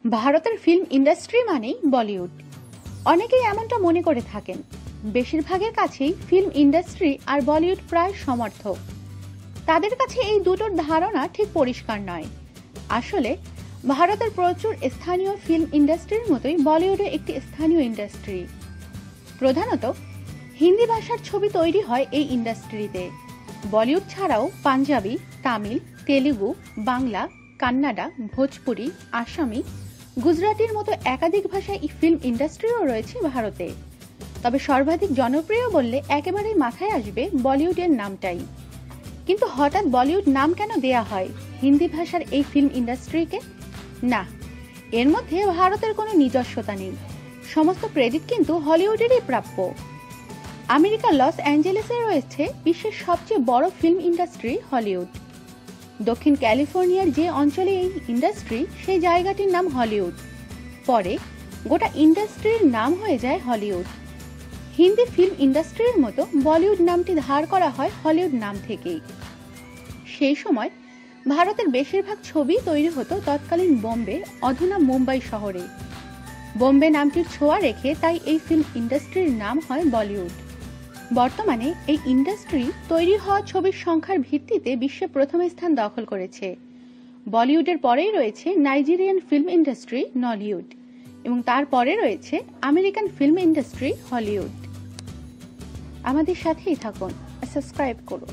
ভারতের film industry মানেই বলিউড। অনেকেই এমনটা মনে করে থাকেন। বেশিরভাগের কাছেই ফিল্ম ইন্ডাস্ট্রি আর বলিউড প্রায় সমর্থক। তাদের কাছে এই দুটোর ধারণা ঠিক পরিষ্কার নয়। আসলে ভারতের প্রচুর স্থানীয় ফিল্ম ইন্ডাস্ট্রির মতোই বলিউডে একটি স্থানীয় ইন্ডাস্ট্রি। প্রধানত হিন্দি ভাষার ছবি তৈরি হয় এই ইন্ডাস্ট্রিতে। বলিউড ছাড়াও পাঞ্জাবি, তামিল, তেলুগু, বাংলা, কান্নাডা, ভোজপুরি, আসামি, গুজরাটির মতো একাধিক ভাষায় এই ফিল্ম ইন্ডাস্ট্রিও রয়েছে ভারতে। তবে সর্বাধিক জনপ্রিয় বললে একেবারেই মাথায় আসবে বলিউডের নামটাই। কিন্তু হঠাৎ বলিউড নাম কেন দেয়া হয় হিন্দি ভাষার এই ফিল্ম ইন্ডাস্ট্রিকে? না, এর মধ্যে ভারতের কোনো নিজস্বতা নেই। সমস্ত ক্রেডিট কিন্তু হলিউডেরই প্রাপ্য। আমেরিকার লস অ্যাঞ্জেলেসে রয়েছে বিশ্বের সবচেয়ে বড় ফিল্ম ইন্ডাস্ট্রি হলিউড। দক্ষিণ ক্যালিফোর্নিয়ার যে অঞ্চলে এই ইন্ডাস্ট্রি, সেই জায়গাটির নাম হলিউড। পরে গোটা ইন্ডাস্ট্রির নাম হয়ে যায় হলিউড। হিন্দি ফিল্ম ইন্ডাস্ট্রির মতো বলিউড নামটি ধার করা হয় হলিউড নাম থেকেই। সেই সময় ভারতের বেশিরভাগ ছবি তৈরি হতো তৎকালীন বোম্বে, অধুনা মুম্বাই শহরে। বোম্বে নামটির ছোঁয়া রেখে তাই এই ফিল্ম ইন্ডাস্ট্রির নাম হয় বলিউড। বর্তমানে এই ইন্ডাস্ট্রি তৈরি হওয়া ছবির সংখ্যার ভিত্তিতে বিশ্বে প্রথম স্থান দখল করেছে। বলিউডের পরেই রয়েছে নাইজেরিয়ান ফিল্ম ইন্ডাস্ট্রি নলিউড, এবং তারপরে রয়েছে আমেরিকান ফিল্ম ইন্ডাস্ট্রি হলিউড। আমাদের সাথেই থাকুন, সাবস্ক্রাইব করুন।